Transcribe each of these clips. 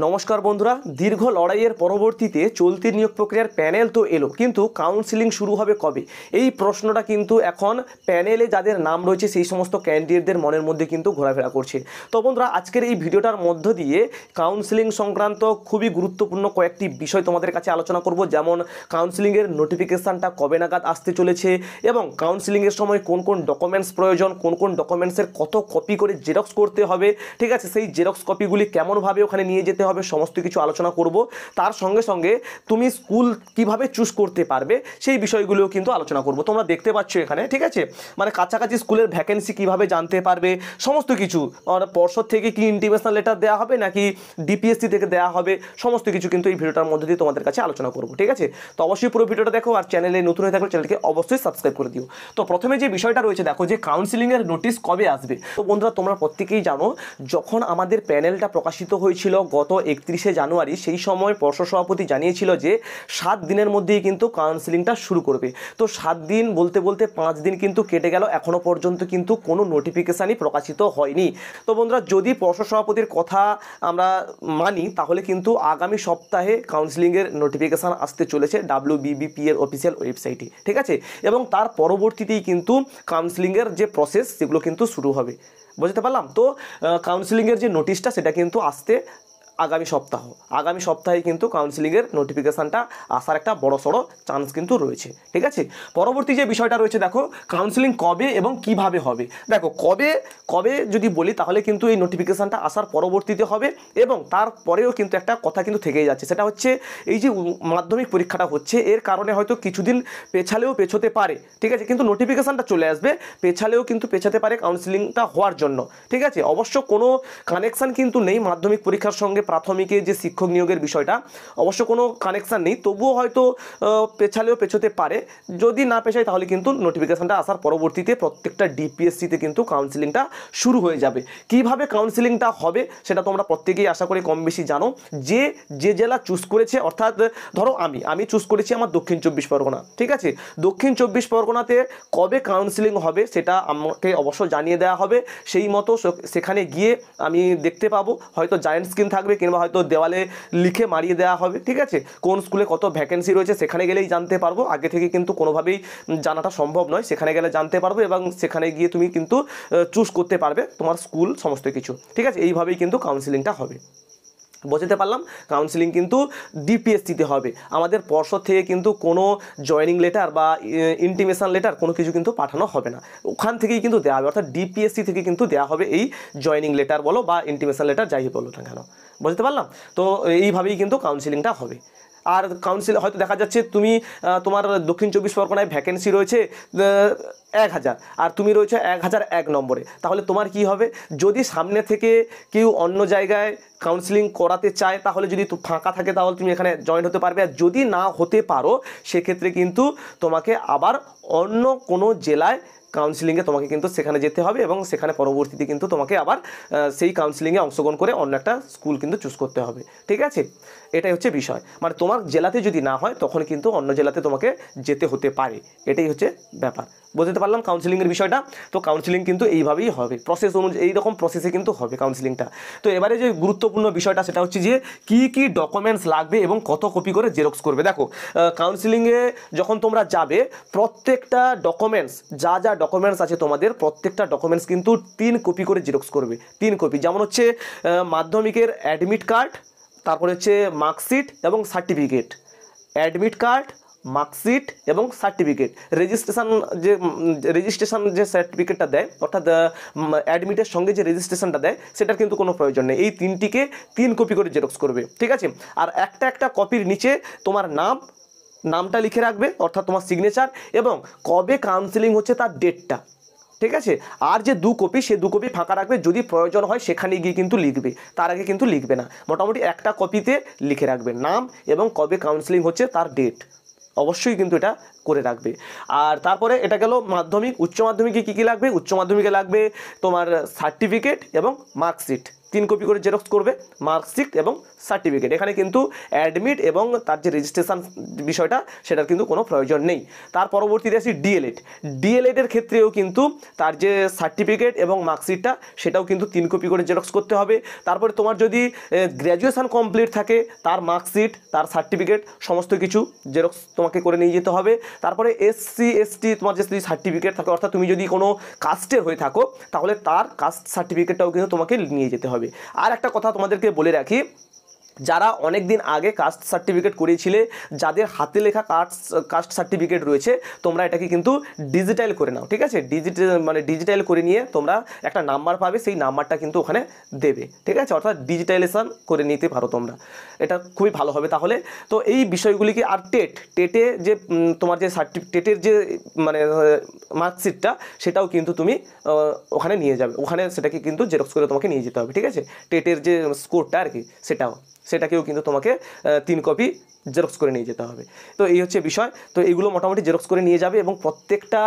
নমস্কার বন্ধুরা, দীর্ঘ লড়াইয়ের পরবর্তীতে চলতি নিয়োগ প্রক্রিয়ার প্যানেল তো এলো, কিন্তু কাউন্সিলিং শুরু হবে কবে? এই প্রশ্নটা কিন্তু এখন প্যানেলে যাদের নাম রয়েছে সেই সমস্ত ক্যান্ডিডেটদের মনের মধ্যে কিন্তু ঘোরাফেরা করছে। তো বন্ধুরা, আজকের এই ভিডিওটার মধ্য দিয়ে কাউন্সিলিং সংক্রান্ত খুবই গুরুত্বপূর্ণ কয়েকটি বিষয় তোমাদের কাছে আলোচনা করব, যেমন কাউন্সিলিংয়ের নোটিফিকেশানটা কবে নাগাদ আসতে চলেছে এবং কাউন্সিলিংয়ের সময় কোন কোন ডকুমেন্টস প্রয়োজন, কোন কোন ডকুমেন্টসের কত কপি করে জেরক্স করতে হবে, ঠিক আছে, সেই জেরক্স কপিগুলি কেমনভাবে ওখানে নিয়ে যেতে হবে, সমস্ত কিছু আলোচনা করব। তার সঙ্গে সঙ্গে তুমি স্কুল কিভাবে চুজ করতে পারবে সেই বিষয়গুলোও কিন্তু আলোচনা করব। তোমরা দেখতে পাচ্ছ এখানে, ঠিক আছে, মানে কাছাকাছি স্কুলের ভ্যাকেন্সি কিভাবে জানতে পারবে সমস্ত কিছু, পর্ষদ থেকে কি ইন্টিমেশন লেটার দেওয়া হবে নাকি ডিপিএসসি থেকে দেওয়া হবে, সমস্ত কিছু কিন্তু এই ভিডিওটার মধ্যে দিয়ে তোমাদের কাছে আলোচনা করব, ঠিক আছে। তো অবশ্যই পুরো ভিডিওটা দেখো, আর চ্যানেলে নতুন হয়ে থাকলে চ্যানেলকে অবশ্যই সাবস্ক্রাইব করে দিও। তো প্রথমে যে বিষয়টা রয়েছে দেখো, যে কাউন্সিলিংয়ের নোটিশ কবে আসবে। তো বন্ধুরা, তোমরা প্রত্যেকেই জানো, যখন আমাদের প্যানেলটা প্রকাশিত হয়েছিল গত 31শে জানুয়ারি, সেই সময় পর্ষদ সভাপতি জানিয়েছিল যে 7 দিনের মধ্যেই কিন্তু কাউন্সিলিংটা শুরু করবে। তো 7 দিন বলতে বলতে 5 দিন কিন্তু কেটে গেল, এখনও পর্যন্ত কিন্তু কোনো নোটিফিকেশানই প্রকাশিত হয়নি। তো বন্ধুরা, যদি পর্ষদ সভাপতির কথা আমরা মানি, তাহলে কিন্তু আগামী সপ্তাহে কাউন্সিলিংয়ের নোটিফিকেশান আসতে চলেছে WBBP এর অফিসিয়াল ওয়েবসাইটে, ঠিক আছে, এবং তার পরবর্তীতেই কিন্তু কাউন্সিলিংয়ের যে প্রসেস সেগুলো কিন্তু শুরু হবে। বুঝতে পারলাম? তো কাউন্সিলিংয়ের যে নোটিশটা সেটা কিন্তু আসতে আগামী সপ্তাহে কিন্তু কাউন্সিলিংয়ের নোটিফিকেশানটা আসার একটা বড়সড় চান্স কিন্তু রয়েছে, ঠিক আছে। পরবর্তী যে বিষয়টা রয়েছে দেখো, কাউন্সিলিং কবে এবং কিভাবে হবে। দেখো, কবে যদি বলি তাহলে কিন্তু এই নোটিফিকেশানটা আসার পরবর্তীতে হবে, এবং তারপরেও কিন্তু একটা কথা কিন্তু থেকেই যাচ্ছে, সেটা হচ্ছে এই যে মাধ্যমিক পরীক্ষাটা হচ্ছে, এর কারণে হয়তো কিছুদিন পেছোতে পারে, ঠিক আছে, কিন্তু নোটিফিকেশানটা চলে আসবে, পেছাতে পারে কাউন্সিলিংটা হওয়ার জন্য, ঠিক আছে। অবশ্য কোনো কানেকশান কিন্তু নেই মাধ্যমিক পরীক্ষার সঙ্গে প্রাথমিকে যে শিক্ষক নিয়োগের বিষয়টা, অবশ্য কোনো কানেকশান নেই, তবুও হয়তো পেছোতে পারে। যদি না পেছায় তাহলে কিন্তু নোটিফিকেশানটা আসার পরবর্তীতে প্রত্যেকটা ডিপিএসসিতে কিন্তু কাউন্সিলিংটা শুরু হয়ে যাবে। কিভাবে কাউন্সিলিংটা হবে সেটা তোমরা প্রত্যেকেই আশা করি কম বেশি জানো। যে জেলা চুজ করেছে, অর্থাৎ ধরো আমি চুজ করেছি আমার দক্ষিণ 24 পরগনা, ঠিক আছে, দক্ষিণ 24 পরগনাতে কবে কাউন্সিলিং হবে সেটা আমাকে অবশ্য জানিয়ে দেওয়া হবে। সেই মতো সেখানে গিয়ে আমি দেখতে পাবো, হয়তো জায়েন্ট স্ক্রিন থাকবে কিংবা হয়তো দেওয়ালে লিখে মারিয়ে দেওয়া হবে, ঠিক আছে। কোন স্কুলে কত ভ্যাকেন্সি রয়েছে সেখানে গেলেই জানতে পারবো, আগে থেকে কিন্তু কোনোভাবেই জানাটা সম্ভব নয়, সেখানে গেলে জানতে পারবো এবং সেখানে গিয়ে তুমি কিন্তু চুজ করতে পারবে তোমার স্কুল সমস্ত কিছু, ঠিক আছে। এইভাবেই কিন্তু কাউন্সিলিংটা হবে। বুঝতে পারলাম? কাউন্সিলিং কিন্তু ডিপিএসসিতে হবে, আমাদের পর্ষদ থেকে কিন্তু কোনো জয়েনিং লেটার বা ইন্টিমেশন লেটার কোনো কিছু কিন্তু পাঠানো হবে না, ওখান থেকেই কিন্তু দেওয়া হবে, অর্থাৎ ডিপিএসসি থেকে কিন্তু দেওয়া হবে এই জয়েনিং লেটার বলো বা ইন্টিমেশন লেটার, যাই বলো না কেন। বুঝতে পারলাম? তো এইভাবেই কিন্তু কাউন্সিলিংটা হবে। আর কাউন্সিল হয়তো দেখা যাচ্ছে তোমার দক্ষিণ 24 পরগনায় ভ্যাকেন্সি রয়েছে 1000, আর তুমি রয়েছে 1001 নম্বরে, তাহলে তোমার কি হবে? যদি সামনে থেকে কেউ অন্য জায়গায় কাউন্সিলিং করাতে চায়, তাহলে যদি ফাঁকা থাকে তাহলে তুমি এখানে জয়েন হতে পারবে, আর যদি না হতে পারো সেক্ষেত্রে কিন্তু তোমাকে আবার অন্য কোনো জেলায় কাউন্সিলিংয়ে তোমাকে কিন্তু সেখানে যেতে হবে, এবং সেখানে পরবর্তীতে কিন্তু তোমাকে আবার সেই কাউন্সিলিংয়ে অংশগ্রহণ করে অন্য একটা স্কুল কিন্তু চুজ করতে হবে, ঠিক আছে। এটাই হচ্ছে বিষয়, মানে তোমার জেলাতে যদি না হয় তখন কিন্তু অন্য জেলাতে তোমাকে যেতে হতে পারে, এটাই হচ্ছে ব্যাপার। বুঝতে পারলাম কাউন্সিলিংয়ের বিষয়টা? তো কাউন্সিলিং কিন্তু এইভাবেই হবে, প্রসেস অনুযায়ী, এইরকম প্রসেসে কিন্তু হবে কাউন্সিলিংটা। তো এবারে যে গুরুত্বপূর্ণ বিষয়টা সেটা হচ্ছে যে কী ডকুমেন্টস লাগবে এবং কত কপি করে জেরক্স করবে। দেখো, কাউন্সিলিংয়ে যখন তোমরা যাবে, প্রত্যেকটা ডকুমেন্টস যা ডকুমেন্টস আছে তোমাদের, প্রত্যেকটা ডকুমেন্টস কিন্তু 3 কপি করে জেরক্স করবে, 3 কপি। যেমন হচ্ছে মাধ্যমিকের অ্যাডমিট কার্ড, তারপরে হচ্ছে মার্কশিট এবং সার্টিফিকেট, অ্যাডমিট কার্ড, মার্কশিট এবং সার্টিফিকেট, রেজিস্ট্রেশন যে সার্টিফিকেটটা দেয়, অর্থাৎ অ্যাডমিটের সঙ্গে যে রেজিস্ট্রেশনটা দেয় সেটার কিন্তু কোনো প্রয়োজন নেই, এই 3টিকে 3 কপি করে জেরক্স করবে, ঠিক আছে। আর একটা কপির নিচে তোমার নামটা লিখে রাখবে, অর্থাৎ তোমার সিগনেচার, এবং কবে কাউন্সিলিং হচ্ছে তার ডেটটা, ঠিক আছে। আর যে 2 কপি, সে 2 কপি ফাঁকা রাখবে, যদি প্রয়োজন হয় সেখানে গিয়ে কিন্তু লিখবে, তার আগে কিন্তু লিখবে না। মোটামুটি একটা কপিতে লিখে রাখবে নাম এবং কবে কাউন্সিলিং হচ্ছে তার ডেট, অবশ্যই কিন্তু এটা করে রাখবে। আর তারপরে এটা গেল মাধ্যমিক। উচ্চ মাধ্যমিকে কী কী লাগবে? উচ্চ মাধ্যমিকে লাগবে তোমার সার্টিফিকেট এবং মার্কশিট, 3 কপি করে জেরক্স করবে, মার্কশিট এবং সার্টিফিকেট। এখানে কিন্তু অ্যাডমিট এবং তার যে রেজিস্ট্রেশন বিষয়টা সেটার কিন্তু কোনো প্রয়োজন নেই। তার পরবর্তীতে আসি ডিএলএড। ডিএলএডের ক্ষেত্রেও কিন্তু তার যে সার্টিফিকেট এবং মার্কশিটটা সেটাও কিন্তু 3 কপি করে জেরক্স করতে হবে। তারপরে তোমার যদি গ্র্যাজুয়েশন কমপ্লিট থাকে তার মার্কশিট, তার সার্টিফিকেট সমস্ত কিছু জেরক্স তোমাকে করে নিয়ে যেতে হবে। তারপরে এসসি এসটি তোমার যে সার্টিফিকেট থাকে, অর্থাৎ তুমি যদি কোনো কাস্টের হয়ে থাকো তাহলে তার কাস্ট সার্টিফিকেটটাও কিন্তু তোমাকে নিয়ে যেতে হবে। আর একটা কথা তোমাদেরকে বলে রাখি, যারা অনেক দিন আগে কাস্ট সার্টিফিকেট করিয়েছিলে, যাদের হাতে লেখা কাস্ট সার্টিফিকেট রয়েছে, তোমরা এটাকে কিন্তু ডিজিটাল করে নাও, ঠিক আছে? ডিজিটাল করে নিয়ে তোমরা একটা নাম্বার পাবে, সেই নাম্বারটা কিন্তু ওখানে দেবে, ঠিক আছে? অর্থাৎ ডিজিটাইজেশন করে নিতে পারো তোমরা, এটা খুবই ভালো হবে তাহলে। তো এই বিষয়গুলিকে, আর টেটে যে তোমার যে টেটের যে মার্কশিটটা সেটাও কিন্তু তুমি ওখানে নিয়ে যাবে, ওখানে সেটাকে কিন্তু জেরক্স করে তোমাকে নিয়ে যেতে হবে, ঠিক আছে? টেটের যে স্কোরটা আর কি সেটাকেও কিন্তু তোমাকে 3 কপি জেরক্স করে নিয়ে যেতে হবে। তো এই হচ্ছে বিষয়। তো এইগুলো মোটামুটি জেরক্স করে নিয়ে যাবে এবং প্রত্যেকটা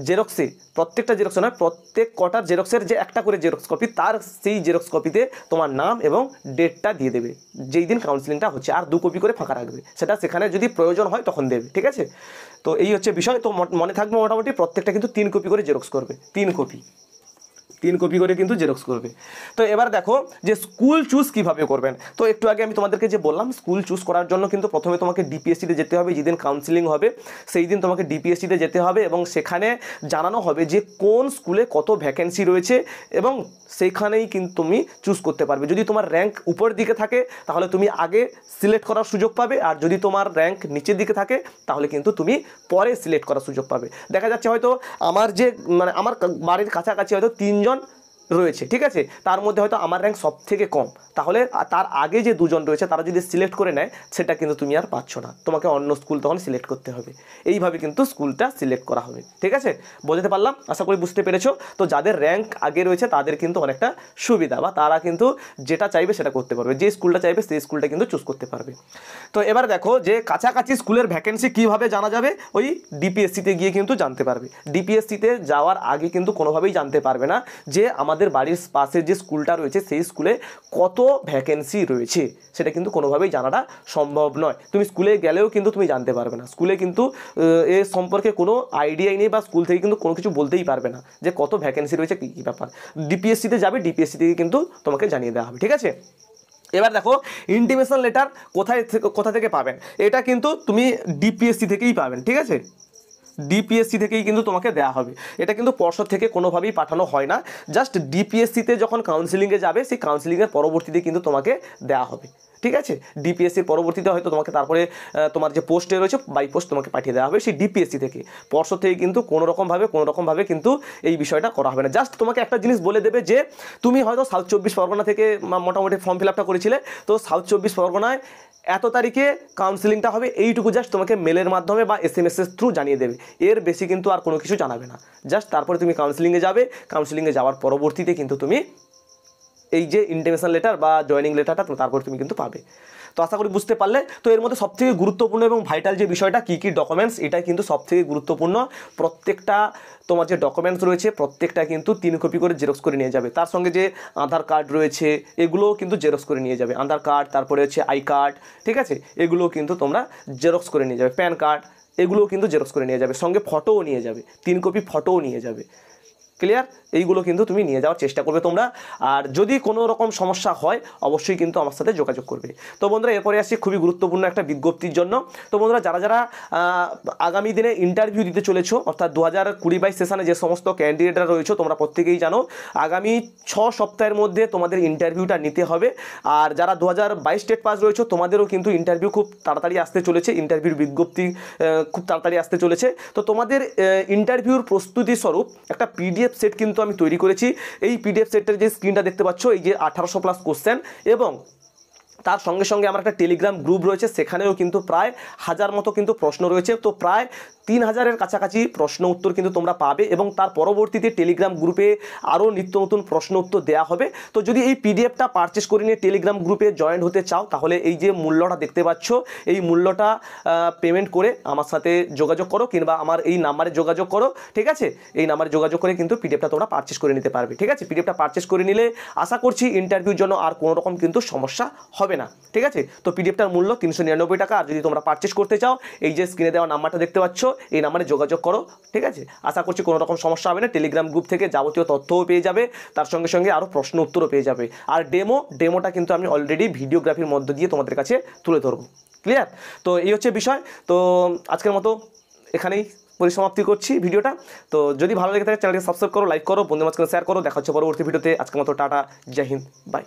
জেরক্সে নয়, প্রত্যেক কটার জেরক্সের যে একটা করে জেরক্স কপি, তার সেই জেরক্স কপিতে তোমার নাম এবং ডেটটা দিয়ে দেবে যেই দিন কাউন্সিলিংটা হচ্ছে, আর 2 কপি করে ফাঁকা রাখবে, সেটা সেখানে যদি প্রয়োজন হয় তখন দেবে, ঠিক আছে? তো এই হচ্ছে বিষয়। তো মনে থাকবে মোটামুটি প্রত্যেকটা কিন্তু 3 কপি করে জেরক্স করবে, 3 কপি করে কিন্তু জেরক্স করবে। তো এবার দেখো যে স্কুল চুজ কিভাবে করবেন। তো একটু আগে আমি তোমাদেরকে যে বললাম, স্কুল চুজ করার জন্য কিন্তু প্রথমে তোমাকে ডিপিএসসিতে যেতে হবে। যেদিন কাউন্সিলিং হবে সেই দিন তোমাকে ডিপিএসসিতে যেতে হবে এবং সেখানে জানানো হবে যে কোন স্কুলে কত ভ্যাকেন্সি রয়েছে এবং সেইখানেই কিন্তু তুমি চুজ করতে পারবে। যদি তোমার র্যাঙ্ক উপরের দিকে থাকে তাহলে তুমি আগে সিলেক্ট করার সুযোগ পাবে, আর যদি তোমার র্যাঙ্ক নিচের দিকে থাকে তাহলে কিন্তু তুমি পরে সিলেক্ট করার সুযোগ পাবে। দেখা যাচ্ছে হয়তো আমার আমার বাড়ির কাছাকাছি হয়তো 3 জন রয়েছে, ঠিক আছে? তার মধ্যে হয়তো আমার র্যাঙ্ক সব থেকে কম, তাহলে তার আগে যে 2 জন রয়েছে তারা যদি সিলেক্ট করে নেয় সেটা কিন্তু তুমি আর পাচ্ছ না, তোমাকে অন্য স্কুল তখন সিলেক্ট করতে হবে। এইভাবে কিন্তু স্কুলটা সিলেক্ট করা হবে, ঠিক আছে? বোঝাতে পারলাম? আশা করি বুঝতে পেরেছো। তো যাদের র্যাঙ্ক আগে রয়েছে তাদের কিন্তু অনেকটা সুবিধা, বা তারা কিন্তু যেটা চাইবে সেটা করতে পারবে, যে স্কুলটা চাইবে সেই স্কুলটা কিন্তু চুজ করতে পারবে। তো এবার দেখো যে কাছাকাছি স্কুলের ভ্যাকেন্সি কীভাবে জানা যাবে, ওই ডিপিএসসিতে গিয়ে কিন্তু জানতে পারবে। ডিপিএসসিতে যাওয়ার আগে কিন্তু কোনোভাবেই জানতে পারবে না যে আমাদের বাড়ির পাশে যে স্কুলটা রয়েছে সেই স্কুলে কত ভ্যাকেন্সি রয়েছে, সেটা কিন্তু কোনোভাবেই জানাটা সম্ভব নয়। তুমি স্কুলে গেলেও কিন্তু তুমি জানতে পারবে না, স্কুলে কিন্তু এ সম্পর্কে কোনো আইডিয়াই নেই, বা স্কুল থেকে কিন্তু কোনো কিছু বলতেই পারবে না যে কত ভ্যাকেন্সি রয়েছে, কী কী ব্যাপার। ডিপিএসসিতে যাবে, ডিপিএসসি থেকে কিন্তু তোমাকে জানিয়ে দেওয়া হবে, ঠিক আছে? এবার দেখো ইন্টিমেশন লেটার কোথা থেকে পাবেন, এটা কিন্তু তুমি ডিপিএসসি থেকেই পাবেন, ঠিক আছে? ডিপিএসসি থেকেই কিন্তু তোমাকে দেওয়া হবে, এটা কিন্তু পর্ষদ থেকে কোনোভাবেই পাঠানো হয় না। জাস্ট ডিপিএসসিতে যখন কাউন্সিলিংয়ে যাবে সেই কাউন্সিলিংয়ের পরবর্তীতে কিন্তু তোমাকে দেওয়া হবে, ঠিক আছে? ডিপিএসসির পরবর্তীতে হয়তো তোমাকে তারপরে তোমার যে পোস্টে রয়েছে বাই পোস্ট তোমাকে পাঠিয়ে দেওয়া হবে সেই ডিপিএসসি থেকে। পর্ষদ থেকে কিন্তু কোনোরকমভাবে কিন্তু এই বিষয়টা করা হবে না। জাস্ট তোমাকে একটা জিনিস বলে দেবে যে তুমি হয়তো সাউথ 24 পরগনা থেকে মোটামুটি ফর্ম ফিল আপটা করেছিলে, তো সাউথ 24 পরগনায় এত তারিখে কাউন্সিলিংটা হবে, এইটুকু জাস্ট তোমাকে মেলের মাধ্যমে বা এসএমএসের থ্রু জানিয়ে দেবে, এর বেশি কিন্তু আর কোনো কিছু জানাবে না। জাস্ট তারপরে তুমি কাউন্সিলিংয়ে যাবে, কাউন্সিলিংয়ে যাওয়ার পরবর্তীতে কিন্তু তুমি এই যে ইন্টিমেশন লেটার বা জয়েনিং লেটারটা তারপর তুমি কিন্তু পাবে। তো আশা করি বুঝতে পারলে। তো এর মধ্যে সবথেকে গুরুত্বপূর্ণ এবং ভাইটাল যে বিষয়টা কী কী ডকুমেন্টস, এটাই কিন্তু সবথেকে গুরুত্বপূর্ণ। প্রত্যেকটা তোমার যে ডকুমেন্টস রয়েছে প্রত্যেকটা কিন্তু 3 কপি করে জেরক্স করে নিয়ে যাবে। তার সঙ্গে যে আধার কার্ড রয়েছে এগুলোও কিন্তু জেরক্স করে নিয়ে যাবে, আধার কার্ড, তারপরে হচ্ছে আই কার্ড, ঠিক আছে? এগুলোও কিন্তু তোমরা জেরক্স করে নিয়ে যাবে, প্যান কার্ড, এগুলোও কিন্তু জেরক্স করে নিয়ে যাবে, সঙ্গে ফটোও নিয়ে যাবে, 3 কপি ফটোও নিয়ে যাবে। ক্লিয়ার? এইগুলো কিন্তু তুমি নিয়ে যাওয়ার চেষ্টা করবে তোমরা। আর যদি কোনো রকম সমস্যা হয় অবশ্যই কিন্তু আমার সাথে যোগাযোগ করবে। তো বন্ধুরা এরপরে আসছি খুবই গুরুত্বপূর্ণ একটা বিজ্ঞপ্তির জন্য। তো বন্ধুরা যারা আগামী দিনে ইন্টারভিউ দিতে চলেছো, অর্থাৎ 2020-22 সেশনে যে সমস্ত ক্যান্ডিডেটরা রয়েছে তোমরা প্রত্যেকেই জানো আগামী 6 সপ্তাহের মধ্যে তোমাদের ইন্টারভিউটা নিতে হবে। আর যারা 2022 স্টেট পাস রয়েছে তোমাদেরও কিন্তু ইন্টারভিউ খুব তাড়াতাড়ি আসতে চলেছে, ইন্টারভিউর বিজ্ঞপ্তি খুব তাড়াতাড়ি আসতে চলেছে। তো তোমাদের ইন্টারভিউর প্রস্তুতি স্বরূপ একটা পিডিএফ সেট কিন্তু আমি তৈরি করেছি। এই পিডিএফ সেটের যে স্ক্রিনটা দেখতে পাচ্ছ, এই যে 1800+ কোশ্চেন এবং তার সঙ্গে সঙ্গে আমার একটা টেলিগ্রাম গ্রুপ রয়েছে, সেখানেও কিন্তু প্রায় 1000 মতো কিন্তু প্রশ্ন রয়েছে। তো প্রায় 3000-এর কাছাকাছি প্রশ্ন উত্তর কিন্তু তোমরা পাবে, এবং তার পরবর্তীতে টেলিগ্রাম গ্রুপে আরও নিত্য নতুন প্রশ্ন উত্তর দেওয়া হবে। তো যদি এই পিডিএফটা পারচেস করে নিয়ে টেলিগ্রাম গ্রুপে জয়েন হতে চাও, তাহলে এই যে মূল্যটা দেখতে পাচ্ছ, এই মূল্যটা পেমেন্ট করে আমার সাথে যোগাযোগ করো, কিংবা আমার এই নাম্বারে যোগাযোগ করো, ঠিক আছে? এই নাম্বারে যোগাযোগ করে কিন্তু পিডিএফটা তোমরা পারচেস করে নিতে পারবে, ঠিক আছে? পিডিএফটা পারচেস করে নিলে আশা করছি ইন্টারভিউর জন্য আর কোনো রকম কিন্তু সমস্যা হবে না, ঠিক আছে? তো পিডিএফটার মূল্য 399 টাকা। আর যদি তোমরা পারচেস করতে চাও, এই যে স্ক্রিনে দেওয়া নাম্বারটা দেখতে পাচ্ছ, এই নাম্বারে যোগাযোগ করো, ঠিক আছে? আশা করছি কোনো রকম সমস্যা হবে না। টেলিগ্রাম গ্রুপ থেকে যাবতীয় তথ্যও পেয়ে যাবে, তার সঙ্গে সঙ্গে আরও প্রশ্ন উত্তরও পেয়ে যাবে। আর ডেমোটা কিন্তু আমি অলরেডি ভিডিওগ্রাফির মধ্য দিয়ে তোমাদের কাছে তুলে ধরবো। ক্লিয়ার? তো এই হচ্ছে বিষয়। তো আজকের মতো এখানেই পরিসমাপ্তি করছি ভিডিওটা। তো যদি ভালো লেগে থাকে চ্যানেলকে সাবস্ক্রাইব করো, লাইক করো, বন্ধুদের মাঝখানে শেয়ার করো। দেখা হচ্ছে পরবর্তী ভিডিওতে। আজকের মতো টাটা, জয় হিন্দ, বাই।